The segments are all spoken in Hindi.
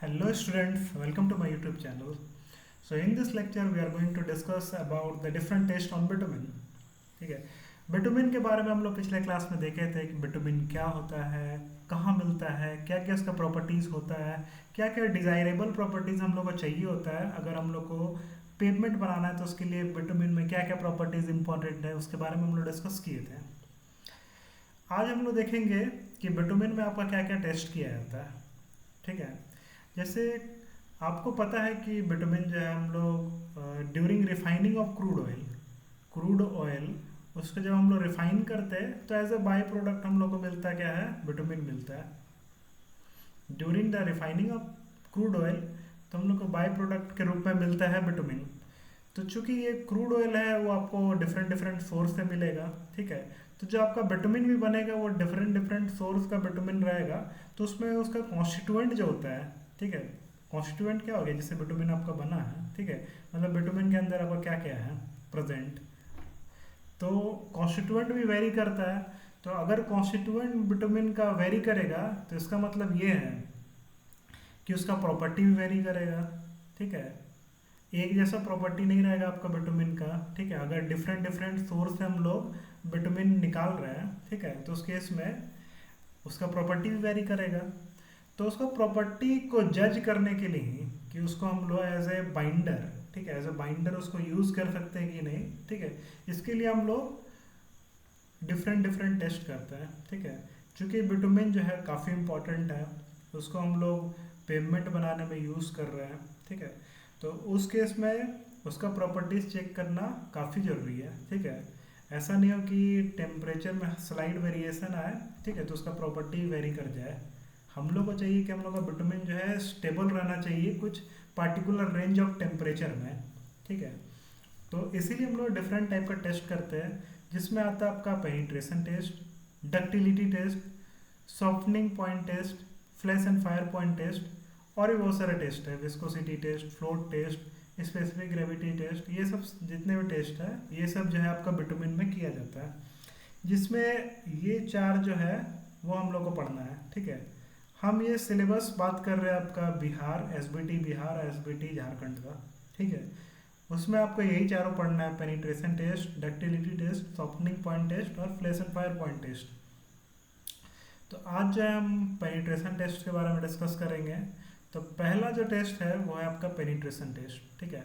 Hello students, welcome to my YouTube channel. So in this lecture we are going to discuss about the different taste on bitumen. ठीक है, बिटुमिन के बारे में हम लोग पिछले क्लास में देखे थे कि बिटुमिन क्या होता है, कहाँ मिलता है, क्या क्या इसका प्रॉपर्टीज होता है, क्या क्या डिजायरेबल प्रॉपर्टीज हम लोग को चाहिए होता है अगर हम लोग को पेवमेंट बनाना है तो उसके लिए बिटुमिन में क्या क्या प्रॉपर्टीज इंपॉर्टेंट है उसके बारे में हम लोग डिस्कस किए थे। आज हम लोग देखेंगे कि बिटुमिन में आपका क्या क्या टेस्ट किया जाता है। ठीक है, जैसे आपको पता है कि बिटुमिन जो है हम लोग during refining of crude oil उसको जब हम लोग रिफाइन करते हैं तो एज ए बाई प्रोडक्ट हम लोग को मिलता क्या है, बिटुमिन मिलता है। During the refining of crude oil तो हम लोग को बाई प्रोडक्ट के रूप में मिलता है बिटुमिन। तो चूंकि ये क्रूड ऑयल है वो आपको डिफरेंट डिफरेंट सोर्स से मिलेगा। ठीक है, तो जो आपका बिटुमिन भी बनेगा वो डिफरेंट डिफरेंट सोर्स का बिटुमिन रहेगा। तो उसमें उसका कॉन्स्टिट्यूएंट जो होता है, ठीक है, कॉन्स्टिट्यूएंट क्या हो गया, जैसे बिटुमिन आपका बना है, ठीक है, मतलब बिटुमिन के अंदर आपका क्या क्या है प्रेजेंट, तो कॉन्स्टिट्यूएंट भी वेरी करता है। तो अगर कॉन्स्टिट्यूएंट बिटुमिन का वेरी करेगा तो इसका मतलब ये है कि उसका प्रॉपर्टी भी वेरी करेगा। ठीक है, एक जैसा प्रॉपर्टी नहीं रहेगा आपका बिटुमिन का। ठीक है, अगर डिफरेंट डिफरेंट सोर्स से हम लोग बिटुमिन निकाल रहे हैं, ठीक है, तो उस केस में उसका प्रॉपर्टी भी वेरी करेगा। तो उसका प्रॉपर्टी को जज करने के लिए कि उसको हम लोग एज ए बाइंडर, ठीक है, एज ए बाइंडर उसको यूज कर सकते हैं कि नहीं, ठीक है, इसके लिए हम लोग डिफरेंट डिफरेंट टेस्ट करते हैं। ठीक है, चूंकि बिटुमिन जो है काफ़ी इंपॉर्टेंट है, उसको हम लोग पेवमेंट बनाने में यूज़ कर रहे हैं। ठीक है, तो उस केस में उसका प्रॉपर्टीज चेक करना काफ़ी ज़रूरी है। ठीक है, ऐसा नहीं हो कि टेम्परेचर में स्लाइड वेरिएशन आए, ठीक है, तो उसका प्रॉपर्टी वेरी कर जाए। हम लोग को चाहिए कि हम लोग का बिटुमिन जो है स्टेबल रहना चाहिए कुछ पार्टिकुलर रेंज ऑफ टेम्परेचर में। ठीक है, तो इसीलिए हम लोग डिफरेंट टाइप का टेस्ट करते हैं, जिसमें आता है आपका penetration test, ductility test, softening point test, flash and fire point test, और भी बहुत सारे टेस्ट है, viscosity test, float test, specific gravity test, ये सब जितने भी टेस्ट है ये सब जो है आपका बिटुमिन में किया जाता है, जिसमें ये चार जो है वो हम लोग को पढ़ना है। ठीक है, हम ये सिलेबस बात कर रहे हैं आपका बिहार एसबीटी, बिहार एसबीटी झारखंड का। ठीक है, उसमें आपको यही चारों पढ़ना है, penetration test, ductility test, softening point test और flash and fire point test. तो आज जो है हम पेनिट्रेशन टेस्ट के बारे में डिस्कस करेंगे। तो पहला जो टेस्ट है वो है आपका पेनिट्रेशन टेस्ट। ठीक है,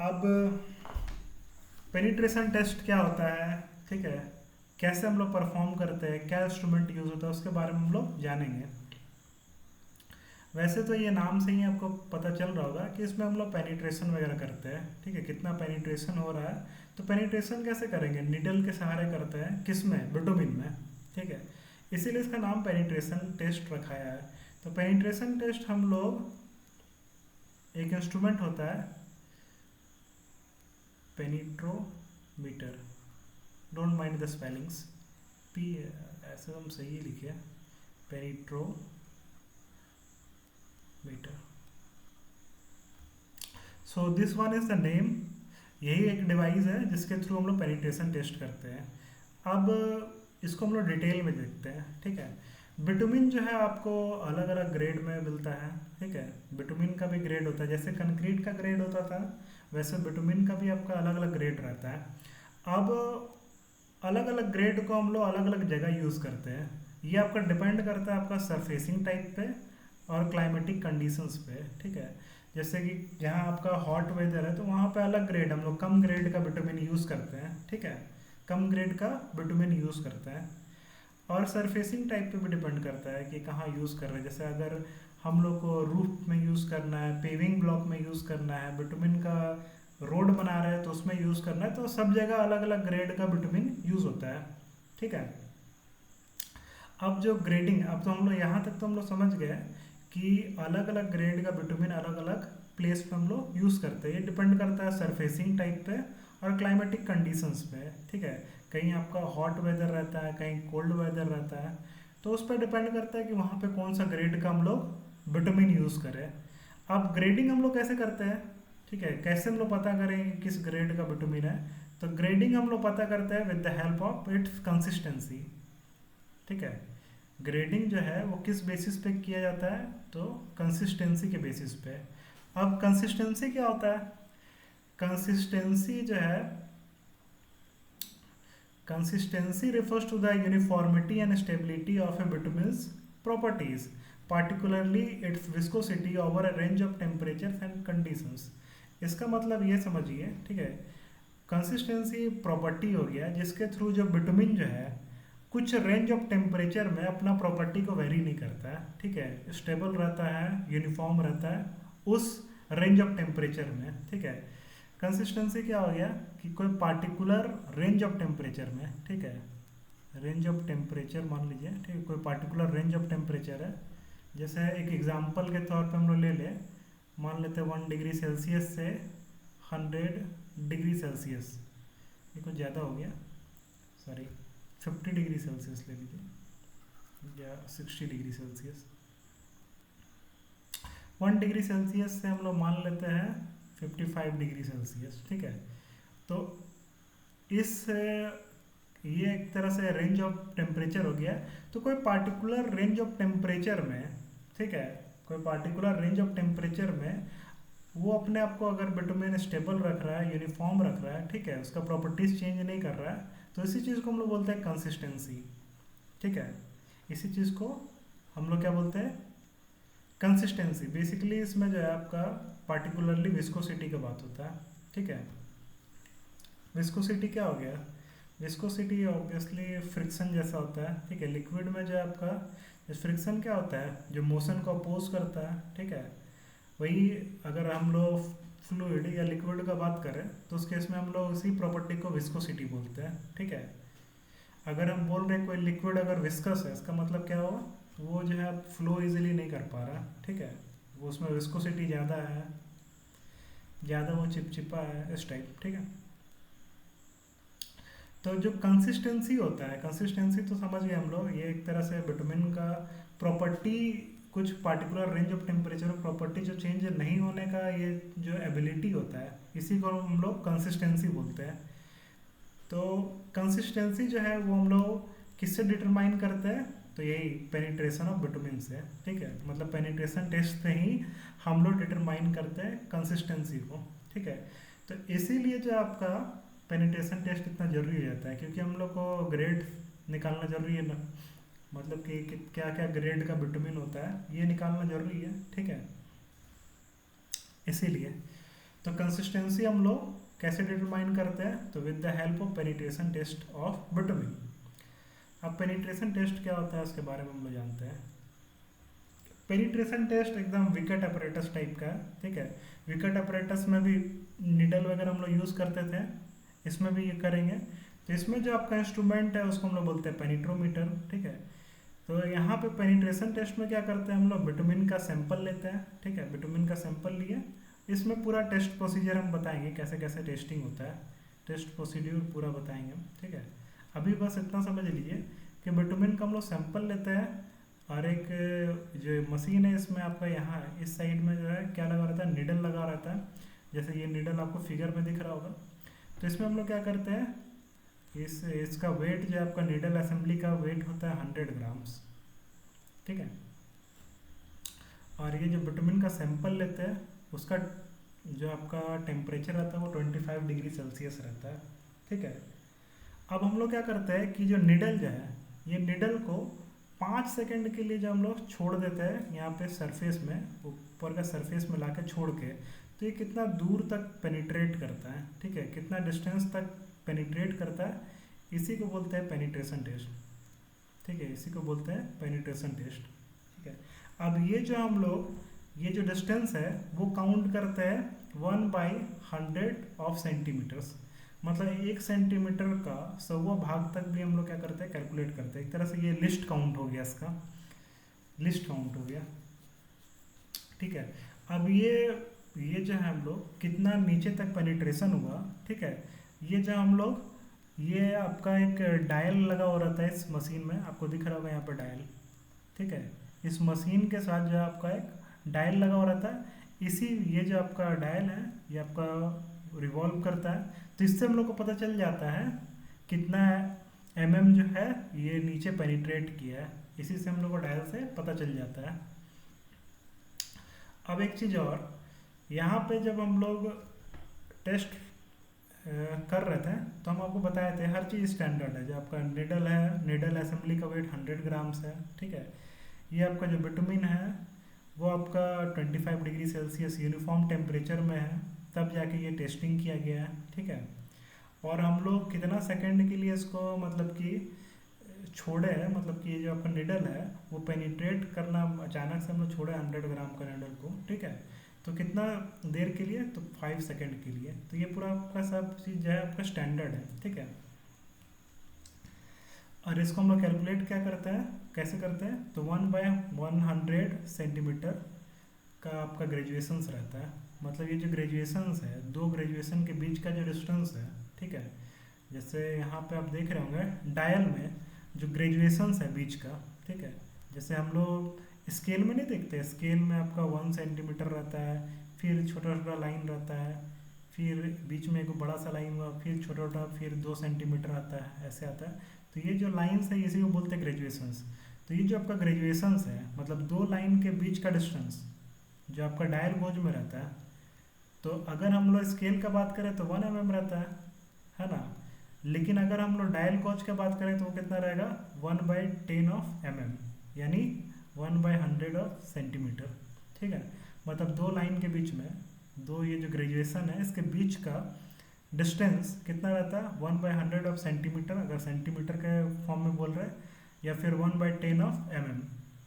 अब पेनिट्रेशन टेस्ट क्या होता है, ठीक है, कैसे हम लोग परफॉर्म करते हैं, क्या इंस्ट्रूमेंट यूज होता है, उसके बारे में हम लोग जानेंगे। वैसे तो ये नाम से ही आपको पता चल रहा होगा कि इसमें हम लोग पेनिट्रेशन वगैरह करते हैं। ठीक है, कितना पेनिट्रेशन हो रहा है, तो पेनिट्रेशन कैसे करेंगे, निडल के सहारे करते हैं, किसमें, बिटुमिन में। ठीक है, इसीलिए इसका नाम पेनिट्रेशन टेस्ट रखाया है। तो पेनिट्रेशन टेस्ट हम लोग, एक इंस्ट्रूमेंट होता है penetrometer, don't mind the spellings, P ऐसे हम सही लिखे, penetrometer. So this one is the name, यही एक डिवाइस है जिसके थ्रू हम लोग पेनिट्रेशन टेस्ट करते हैं। अब इसको हम लोग डिटेल में देखते हैं। ठीक है, बिटुमिन जो है आपको अलग अलग ग्रेड में मिलता है। ठीक है, बिटुमिन का भी ग्रेड होता है, जैसे कंक्रीट का ग्रेड होता था वैसे बिटुमिन का भी आपका अलग अलग ग्रेड रहता है। अब अलग अलग ग्रेड को हम लोग अलग अलग जगह यूज़ करते हैं। ये आपका डिपेंड करता है आपका सरफेसिंग टाइप पे और क्लाइमेटिक कंडीशंस पे। ठीक है, जैसे कि जहाँ आपका हॉट वेदर है तो वहाँ पे अलग ग्रेड, हम लोग कम ग्रेड का विटामिन यूज़ करते हैं। ठीक है, कम ग्रेड का विटामिन यूज़ करते हैं। और सरफेसिंग टाइप पे भी डिपेंड करता है कि कहाँ यूज़ कर रहे हैं। जैसे अगर हम लोग को रूफ में यूज़ करना है, पेविंग ब्लॉक में यूज़ करना है, विटामिन का रोड बना रहे हैं तो उसमें यूज़ करना है, तो सब जगह अलग अलग ग्रेड का विटामिन यूज़ होता है। ठीक है, अब जो ग्रेडिंग, अब तो हम लोग यहाँ तक तो हम लोग समझ गए कि अलग अलग ग्रेड का विटामिन अलग अलग प्लेस पे हम लोग यूज़ करते हैं। ये डिपेंड करता है सरफेसिंग टाइप पे और क्लाइमेटिक कंडीशंस पे। ठीक है, कहीं आपका हॉट वेदर रहता है, कहीं कोल्ड वेदर रहता है, तो उस पर डिपेंड करता है कि वहाँ पे कौन सा ग्रेड का हम लोग विटामिन यूज़ करें। अब ग्रेडिंग हम लोग कैसे करते हैं, ठीक है, कैसे हम लोग पता करें कि किस ग्रेड का विटामिन है, तो ग्रेडिंग हम लोग पता करते हैं with the help of its consistency. ठीक है, ग्रेडिंग जो है वो किस बेसिस पे किया जाता है, तो कंसिस्टेंसी के बेसिस पे। अब कंसिस्टेंसी क्या होता है? कंसिस्टेंसी जो है, consistency refers to the uniformity and stability of a bitumen's properties, particularly its viscosity over a range of temperatures and conditions। इसका मतलब ये समझिए, ठीक है, कंसिस्टेंसी प्रॉपर्टी हो गया जिसके थ्रू जो बिटुमिन जो है कुछ रेंज ऑफ टेम्परेचर में अपना प्रॉपर्टी को वेरी नहीं करता है, ठीक है, स्टेबल रहता है, यूनिफॉर्म रहता है उस रेंज ऑफ टेम्परेचर में, ठीक है। कंसिस्टेंसी क्या हो गया कि कोई पार्टिकुलर रेंज ऑफ टेम्परेचर में, ठीक है, रेंज ऑफ टेम्परेचर मान लीजिए, ठीक है, कोई पार्टिकुलर रेंज ऑफ टेम्परेचर है। जैसे एक एग्जांपल के तौर पे हम लोग ले लें, मान लेते हैं 1 डिग्री सेल्सियस से 100 डिग्री सेल्सियस, ये कुछ ज़्यादा हो गया, सॉरी 50 डिग्री सेल्सियस ले लीजिए या 60 डिग्री सेल्सियस। 1 डिग्री सेल्सियस से हम लोग मान लेते हैं 55 डिग्री सेल्सियस, ठीक है। तो इस ये एक तरह से रेंज ऑफ टेम्परेचर हो गया। तो कोई पार्टिकुलर रेंज ऑफ टेम्परेचर में, ठीक है, कोई पार्टिकुलर रेंज ऑफ टेम्परेचर में वो अपने आप को अगर बिटुमेन स्टेबल रख रहा है, यूनिफॉर्म रख रहा है, ठीक है, उसका प्रॉपर्टीज चेंज नहीं कर रहा है, तो इसी चीज़ को हम लोग बोलते हैं कंसिस्टेंसी, ठीक है। इसी चीज़ को हम लोग क्या बोलते हैं? कंसिस्टेंसी। बेसिकली इसमें जो है आपका पार्टिकुलरली विस्कोसिटी का बात होता है, ठीक है। विस्कोसिटी क्या हो गया? विस्कोसिटी ऑब्वियसली फ्रिक्शन जैसा होता है, ठीक है। लिक्विड में जो है आपका फ्रिक्शन क्या होता है? जो मोशन को अपोज करता है, ठीक है। वही अगर हम लोग फ्लूइड या लिक्विड का बात करें तो उस केस में हम लोग उसी प्रॉपर्टी को विस्कोसिटी बोलते हैं, ठीक है। अगर हम बोल रहे हैं कोई लिक्विड अगर विस्कस है, इसका मतलब क्या हुआ? वो जो है फ्लो इजीली नहीं कर पा रहा, ठीक है, वो उसमें विस्कोसिटी ज़्यादा है, ज़्यादा वो चिपचिपा है, इस टाइप, ठीक है। तो जो कंसिस्टेंसी होता है, कंसिस्टेंसी तो समझ गए हम लोग, ये एक तरह से बिटुमिन का प्रॉपर्टी, कुछ पार्टिकुलर रेंज ऑफ टेम्परेचर और प्रॉपर्टी जो चेंज नहीं होने का ये जो एबिलिटी होता है, इसी को हम लोग कंसिस्टेंसी बोलते हैं। तो कंसिस्टेंसी जो है वो हम लोग किससे डिटरमाइन करते हैं? तो यही पेनिट्रेशन ऑफ बिटुमिन से, ठीक है। मतलब पेनिट्रेशन टेस्ट से ही हम लोग डिटरमाइन करते हैं कंसिस्टेंसी को, ठीक है। तो इसीलिए जो आपका पेनिट्रेशन टेस्ट इतना जरूरी हो जाता है, क्योंकि हम लोग को ग्रेड निकालना जरूरी है ना, मतलब कि क्या क्या ग्रेड का बिटुमिन होता है ये निकालना जरूरी है, ठीक है। इसीलिए तो कंसिस्टेंसी हम लोग कैसे डिटरमाइन करते हैं? तो with the help of penetration test of bitumen. अब पेनिट्रेशन टेस्ट क्या होता है उसके बारे में हम लोग जानते हैं। पेनिट्रेशन टेस्ट एकदम विकेट अपरेटस टाइप का है, ठीक है। विकेट अपरेटस में भी निडल वगैरह हम लोग यूज़ करते थे, इसमें भी ये करेंगे। तो इसमें जो आपका इंस्ट्रूमेंट है उसको हम लोग बोलते हैं पेनिट्रोमीटर, ठीक है। तो यहाँ पे पेनिट्रेशन टेस्ट में क्या करते हैं हम लोग? बिटुमिन का सैंपल लेते हैं, ठीक है। बिटुमिन का सैंपल लिए, इसमें पूरा टेस्ट प्रोसीजर हम बताएंगे कैसे कैसे टेस्टिंग होता है, टेस्ट प्रोसीड्यूर पूरा बताएंगे हम, ठीक है। अभी बस इतना समझ लीजिए कि बिटुमिन का हम लोग सैंपल लेते हैं, और एक जो मशीन है इसमें आपका यहाँ इस साइड में जो है क्या लगा रहता है? निडल लगा रहता है। जैसे ये निडल आपको फिगर में दिख रहा होगा। तो इसमें हम लोग क्या करते हैं, इसका वेट जो है आपका निडल असेंबली का वेट होता है 100 ग्राम्स, ठीक है। और ये जो बिटुमिन का सैंपल लेते हैं उसका जो आपका टेम्परेचर रहता है वो 25 डिग्री सेल्सियस रहता है, ठीक है। अब हम लोग क्या करते हैं कि जो निडल जो है, ये निडल को 5 सेकंड के लिए जो हम लोग छोड़ देते हैं यहाँ पे सरफेस में, ऊपर का सरफेस में लाके छोड़ के, तो ये कितना दूर तक पेनिट्रेट करता है, ठीक है, कितना डिस्टेंस तक पेनिट्रेट करता है, इसी को बोलते हैं पेनिट्रेशन टेस्ट, ठीक है। इसी को बोलते हैं पेनिट्रेशन टेस्ट, ठीक है। अब ये जो हम लोग ये जो डिस्टेंस है वो काउंट करते हैं 1/100 ऑफ सेंटीमीटर्स, मतलब 1 सेंटीमीटर का 100वां भाग तक भी हम लोग क्या करते हैं? कैलकुलेट करते हैं। एक तरह से ये लिस्ट काउंट हो गया, इसका लिस्ट काउंट हो गया, ठीक है। अब ये जो है हम लोग कितना नीचे तक पेनिट्रेशन हुआ, ठीक है। ये जो हम लोग ये आपका एक डायल लगा हो रहता है इस मशीन में, आपको दिख रहा होगा यहाँ पर डायल, ठीक है। इस मशीन के साथ जो आपका एक डायल लगा हो रहता है, इसी ये जो आपका डायल है ये आपका रिवॉल्व करता है, तो इससे हम लोग को पता चल जाता है कितना जो है ये नीचे पेनिट्रेट किया है, इसी से हम लोग को डायल से पता चल जाता है। अब एक चीज़ और, यहाँ पे जब हम लोग टेस्ट कर रहे थे तो हम आपको बताए थे हर चीज़ स्टैंडर्ड है। जो आपका निडल है, निडल असेंबली का वेट 100 ग्राम्स है, ठीक है। ये आपका जो बिटुमिन है वो आपका 25 डिग्री सेल्सियस यूनिफॉर्म टेम्परेचर में है, तब जाके ये टेस्टिंग किया गया है, ठीक है। और हम लोग कितना सेकंड के लिए इसको मतलब कि छोड़े हैं, मतलब कि ये जो आपका निडल है वो पेनिट्रेट करना, अचानक से हम लोग छोड़े 100 ग्राम का निडल को, ठीक है। तो कितना देर के लिए, तो 5 सेकंड के लिए। तो ये पूरा आपका सब चीज़ जो है आपका स्टैंडर्ड है, ठीक है। और इसको हम लोग कैलकुलेट क्या करते हैं, कैसे करते हैं, तो 1/100 सेंटीमीटर का आपका ग्रेजुएशंस रहता है। मतलब ये जो ग्रेजुएशंस है, दो ग्रेजुएशन के बीच का जो डिस्टेंस है, ठीक है। जैसे यहाँ पे आप देख रहे होंगे डायल में जो ग्रेजुएशंस है बीच का, ठीक है। जैसे हम लोग स्केल में नहीं देखते, स्केल में आपका 1 सेंटीमीटर रहता है, फिर छोटा छोटा लाइन रहता है, फिर बीच में एक बड़ा सा लाइन हुआ, फिर छोटा छोटा, फिर 2 सेंटीमीटर आता है, ऐसे आता है। तो ये जो लाइन्स है इसी को बोलते हैं ग्रेजुएशंस। तो ये जो आपका ग्रेजुएशंस है, मतलब दो लाइन के बीच का डिस्टेंस जो आपका डायल गोज में रहता है, तो अगर हम लोग स्केल का बात करें तो 1 mm रहता है ना। लेकिन अगर हम लोग डायल गॉज की बात करें तो वो कितना रहेगा, 1/10 ऑफ mm, यानी 1/100 ऑफ सेंटीमीटर, ठीक है। मतलब दो लाइन के बीच में, दो ये जो ग्रेजुएशन है इसके बीच का डिस्टेंस कितना रहता है, 1/100 ऑफ सेंटीमीटर, अगर सेंटीमीटर के फॉर्म में बोल रहे हैं, या फिर 1/10 ऑफ mm,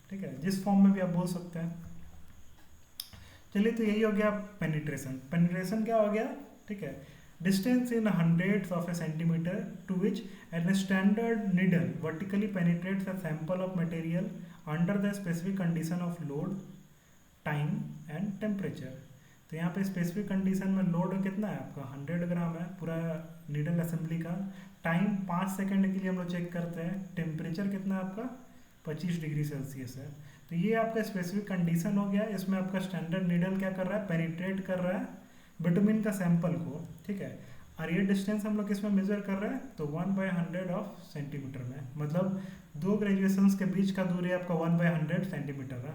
ठीक है। जिस फॉर्म में भी आप बोल सकते हैं। चलिए, तो यही हो गया पेनिट्रेशन। पेनिट्रेशन क्या हो गया, ठीक है, distance in hundredths of a centimeter to which an standard needle vertically penetrates a sample of material under the specific condition of load, time and temperature। तो यहाँ पे स्पेसिफिक कंडीशन में लोड कितना है आपका, 100 ग्राम है पूरा नीडल असेंबली का। टाइम 5 सेकंड के लिए हम लोग चेक करते हैं। टेम्परेचर कितना है आपका, 25 डिग्री सेल्सियस है। तो ये आपका स्पेसिफिक कंडीशन हो गया। इसमें आपका स्टैंडर्ड नीडल क्या कर रहा है, पेनिट्रेट कर रहा है बिटुमिन का सैंपल को, ठीक है। और ये डिस्टेंस हम लोग किसमें मेजर कर रहे हैं, तो 1/100 ऑफ सेंटीमीटर में। मतलब दो ग्रेजुएशंस के बीच का दूरी आपका 1/100 सेंटीमीटर है।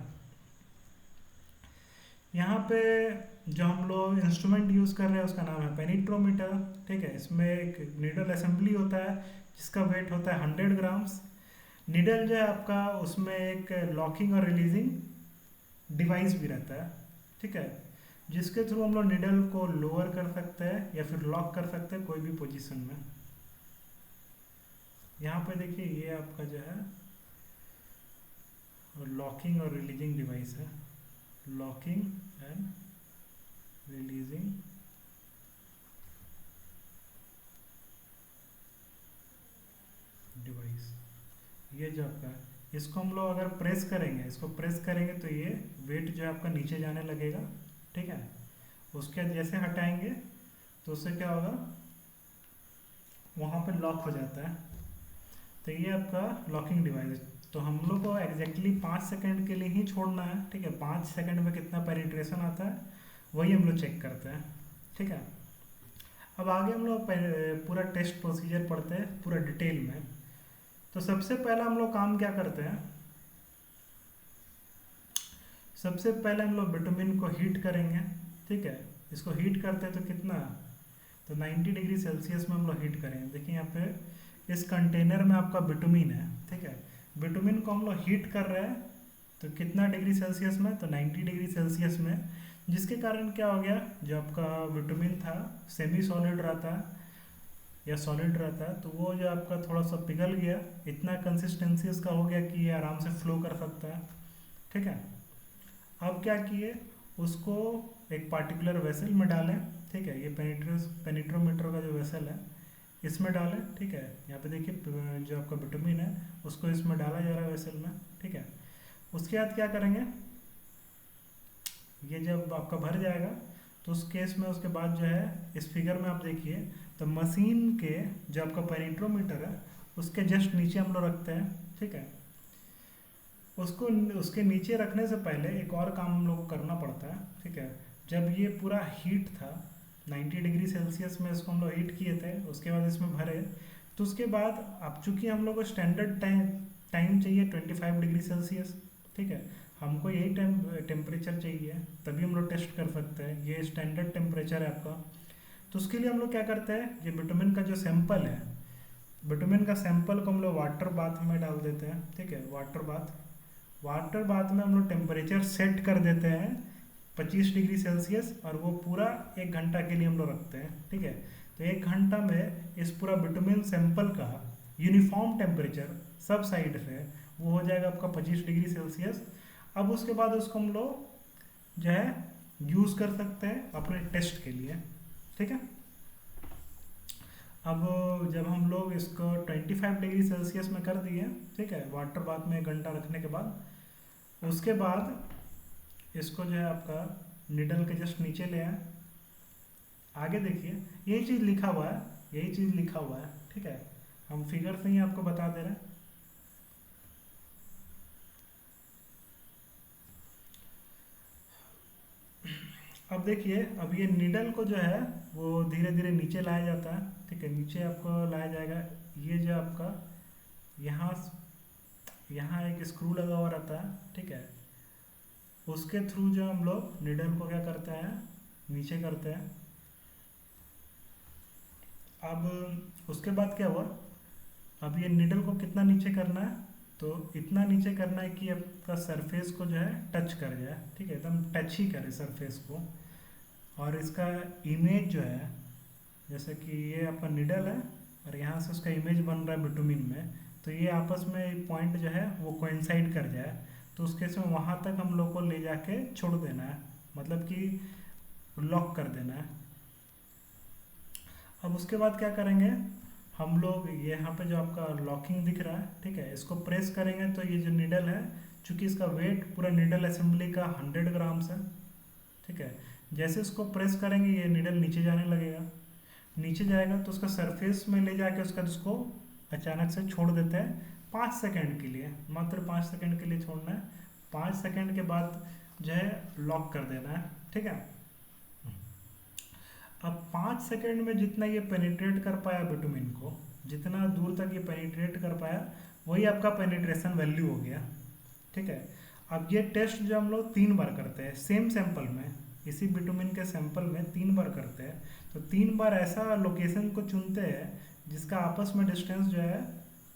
यहाँ पे जो हम लोग इंस्ट्रूमेंट यूज़ कर रहे हैं उसका नाम है पेनिट्रोमीटर, ठीक है। इसमें एक नीडल असेंबली होता है जिसका वेट होता है 100 ग्राम्स। नीडल जो है आपका, उसमें एक लॉकिंग और रिलीजिंग डिवाइस भी रहता है, ठीक है, जिसके थ्रू हम लोग निडल को लोअर कर सकते हैं या फिर लॉक कर सकते हैं कोई भी पोजीशन में। यहाँ पे देखिए ये आपका जो है लॉकिंग और रिलीजिंग डिवाइस है, लॉकिंग एंड रिलीजिंग डिवाइस। ये जो आपका है, इसको हम लोग अगर प्रेस करेंगे, इसको प्रेस करेंगे तो ये वेट जो है आपका नीचे जाने लगेगा, ठीक है। उसके बाद जैसे हटाएंगे तो उससे क्या होगा, वहाँ पे लॉक हो जाता है। तो ये आपका लॉकिंग डिवाइस। तो हम लोग को एग्जैक्टली 5 सेकंड के लिए ही छोड़ना है, ठीक है। 5 सेकंड में कितना पेनिट्रेशन आता है वही हम लोग चेक करते हैं, ठीक है। अब आगे हम लोग पूरा टेस्ट प्रोसीजर पढ़ते हैं पूरा डिटेल में। तो सबसे पहला हम लोग काम क्या करते हैं, सबसे पहले हम लोग बिटुमिन को हीट करेंगे, ठीक है। इसको हीट करते हैं तो कितना, तो 90 डिग्री सेल्सियस में हम लोग हीट करेंगे। देखिए यहाँ पे इस कंटेनर में आपका बिटुमिन है, ठीक है। बिटुमिन को हम लोग हीट कर रहे हैं तो कितना डिग्री सेल्सियस में, तो 90 डिग्री सेल्सियस में। जिसके कारण क्या हो गया, जो आपका बिटुमिन था सेमी सॉलिड रहता है या सॉलिड रहता है, तो वो जो आपका थोड़ा सा पिघल गया, इतना कंसिस्टेंसी इसका हो गया कि ये आराम से फ्लो कर सकता है, ठीक है। अब क्या किए, उसको एक पार्टिकुलर वेसल में डालें, ठीक है। ये पेनिट्रोमीटर का जो वेसल है इसमें डालें, ठीक है। यहाँ पे देखिए जो आपका विटामिन है उसको इसमें डाला जा रहा है वेसल में, ठीक है। उसके बाद क्या करेंगे, ये जब आपका भर जाएगा तो उस केस में उसके बाद जो है इस फिगर में आप देखिए तो मशीन के जो आपका पेनिट्रोमीटर है उसके जस्ट नीचे हम लोग रखते हैं, ठीक है। उसको उसके नीचे रखने से पहले एक और काम हम लोग को करना पड़ता है, ठीक है। जब ये पूरा हीट था 90 डिग्री सेल्सियस में, इसको हम लोग हीट किए थे, उसके बाद इसमें भरे, तो उसके बाद अब चूंकि हम लोग को स्टैंडर्ड टाइम चाहिए 25 डिग्री सेल्सियस, ठीक है। हमको यही टेम्परेचर चाहिए, तभी हम लोग टेस्ट कर सकते हैं। ये स्टैंडर्ड टेम्परेचर है आपका। तो उसके लिए हम लोग क्या करते हैं, ये बिटुमिन का जो सैंपल है, बिटुमिन का सैंपल को हम लोग वाटर बाथ में डाल देते हैं, ठीक है। वाटर बाथ में हम लोग टेम्परेचर सेट कर देते हैं 25 डिग्री सेल्सियस, और वो पूरा 1 घंटा के लिए हम लोग रखते हैं, ठीक है। तो 1 घंटा में इस पूरा बिटुमिन सैंपल का यूनिफॉर्म टेम्परेचर सब साइड से वो हो जाएगा आपका 25 डिग्री सेल्सियस। अब उसके बाद उसको हम लोग जो है यूज़ कर सकते हैं अपने टेस्ट के लिए, ठीक है। अब जब हम लोग इसको 25 डिग्री सेल्सियस में कर दिए, ठीक है, वाटर बाथ में 1 घंटा रखने के बाद, उसके बाद इसको जो है आपका निडल के जस्ट नीचे ले आए। आगे देखिए, यही चीज़ लिखा हुआ है, यही चीज़ लिखा हुआ है, ठीक है। हम फिगर से ही आपको बता दे रहे हैं। अब देखिए, अब ये निडल को जो है वो धीरे धीरे नीचे लाया जाता है, ठीक है। नीचे आपको लाया जाएगा। ये जो आपका यहाँ यहाँ एक स्क्रू लगा हुआ रहता है, ठीक है। उसके थ्रू जो हम लोग निडल को क्या करते हैं, नीचे करते हैं। अब उसके बाद क्या हुआ, अब ये निडल को कितना नीचे करना है, तो इतना नीचे करना है कि आपका सरफेस को जो है टच कर जाए, ठीक है, एकदम टच ही करे सरफेस को। और इसका इमेज जो है, जैसे कि ये आपका निडल है और यहाँ से उसका इमेज बन रहा है बिटुमिन में, तो ये आपस में पॉइंट जो है वो कोइंसाइड कर जाए, तो उस केस में वहाँ तक हम लोग को ले जाके छोड़ देना है, मतलब कि लॉक कर देना है। अब उसके बाद क्या करेंगे हम लोग, ये यहाँ पे जो आपका लॉकिंग दिख रहा है, ठीक है, इसको प्रेस करेंगे तो ये जो निडल है, चूंकि इसका वेट पूरा निडल असेंबली का 100 ग्राम्स है, ठीक है। जैसे इसको प्रेस करेंगे ये निडल नीचे जाने लगेगा। नीचे जाएगा तो उसका सरफेस में ले जाके उसको अचानक से छोड़ देते हैं 5 सेकंड के लिए, मात्र 5 सेकंड के लिए छोड़ना है। 5 सेकंड के बाद जो है लॉक कर देना है, ठीक है। अब 5 सेकंड में जितना ये पेनिट्रेट कर पाया बिटुमिन को, जितना दूर तक ये पेनिट्रेट कर पाया, वही आपका पेनिट्रेशन वैल्यू हो गया, ठीक है। अब ये टेस्ट जो हम लोग 3 बार करते हैं सेम सैंपल में, इसी बिटुमिन के सैंपल में 3 बार करते हैं। तो 3 बार ऐसा लोकेशन को चुनते हैं जिसका आपस में डिस्टेंस जो है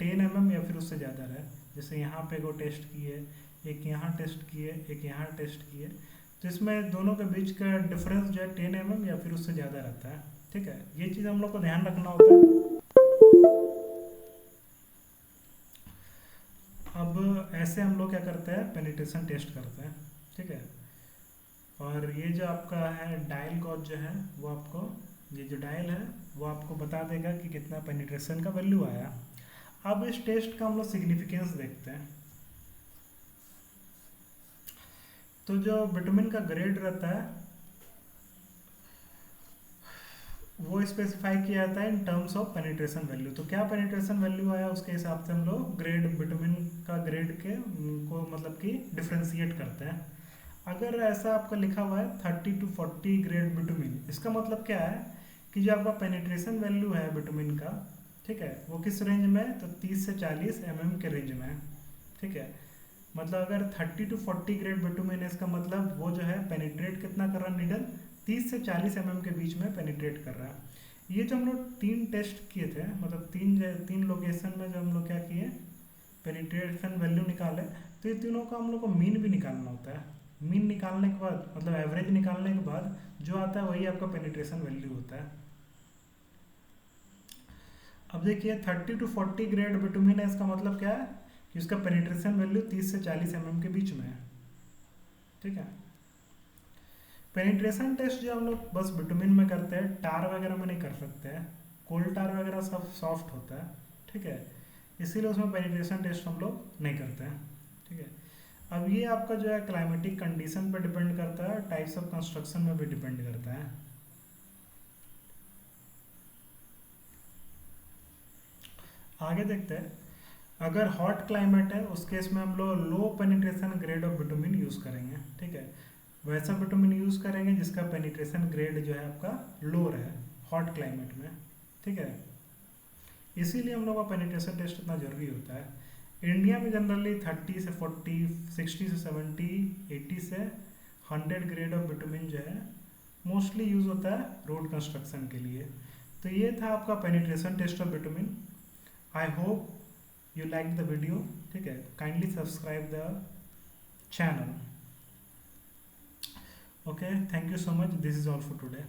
10 mm या फिर उससे ज़्यादा रहे। जैसे यहाँ पे वो टेस्ट किए, एक यहाँ टेस्ट किए, एक यहाँ टेस्ट किए, तो इसमें दोनों के बीच का डिफरेंस जो है 10 mm या फिर उससे ज़्यादा रहता है, ठीक है। ये चीज़ हम लोग को ध्यान रखना होता है। अब ऐसे हम लोग क्या करते हैं, पेनिट्रेशन टेस्ट करते हैं, ठीक है। और ये जो आपका है डायल गॉज जो है वो आपको, ये जो डायल है वो आपको बता देगा कि कितना पेनिट्रेशन का वैल्यू आया। अब इस टेस्ट का हम लोग सिग्निफिकेंस देखते हैं। तो जो विटामिन का ग्रेड रहता है वो स्पेसिफाई किया जाता है in terms of penetration value. तो क्या पेनिट्रेशन वैल्यू आया उसके हिसाब से हम लोग ग्रेड विटामिन का ग्रेड के को मतलब कि डिफ्रेंशिएट करते हैं। अगर ऐसा आपका लिखा हुआ है 30 to 40 ग्रेड विटामिन, इसका मतलब क्या है कि जो आपका पेनिट्रेशन वैल्यू है विटामिन का, ठीक है, वो किस रेंज में है, तो 30 से 40 mm के रेंज में है, ठीक है। मतलब अगर 30 to 40 ग्रेड विटामिन है, इसका मतलब वो जो है पेनिट्रेट कितना कर रहा है, नीडल 30 से 40 mm के बीच में पेनिट्रेट कर रहा है। ये जो हम लोग 3 टेस्ट किए थे, मतलब तीन लोकेशन में जो हम लोग क्या किए, पेनिट्रेशन वैल्यू निकाले, तो ये तीनों का हम लोग को मीन भी निकालना होता है। मीन निकालने के बाद मतलब एवरेज निकालने के बाद जो आता है वही आपका पेनिट्रेशन वैल्यू होता है। अब देखिए 30 to 40 ग्रेड विटामिन है, इसका मतलब क्या है कि उसका पेनिट्रेशन वैल्यू 30 से 40 mm के बीच में है, ठीक है। पेनिट्रेशन टेस्ट जो हम लोग बस विटामिन में करते हैं, टार वगैरह में नहीं कर सकते हैं, कोल टार वगैरह सब सॉफ्ट होता है, ठीक है, इसीलिए उसमें पेनिट्रेशन टेस्ट हम लोग नहीं करते हैं, ठीक है। अब ये आपका जो है क्लाइमेटिक कंडीशन पर डिपेंड करता है, टाइप्स ऑफ कंस्ट्रक्शन में भी डिपेंड करता है। आगे देखते हैं, अगर हॉट क्लाइमेट है उस केस में हम लोग लो penetration grade of vitamin use करेंगे, ठीक है। वैसा विटामिन यूज़ करेंगे जिसका पेनिट्रेशन ग्रेड जो है आपका लो रहे हॉट क्लाइमेट में, ठीक है। इसीलिए हम लोग का पेनिट्रेशन टेस्ट इतना ज़रूरी होता है। इंडिया में जनरली 30 से 40, 60 से 70, 80 से 100 ग्रेड ऑफ बिटुमिन जो है मोस्टली यूज होता है रोड कंस्ट्रक्शन के लिए। तो ये था आपका penetration test of bitumen. I hope you like the video. ठीक है, kindly subscribe the channel. Okay, thank you so much. This is all for today.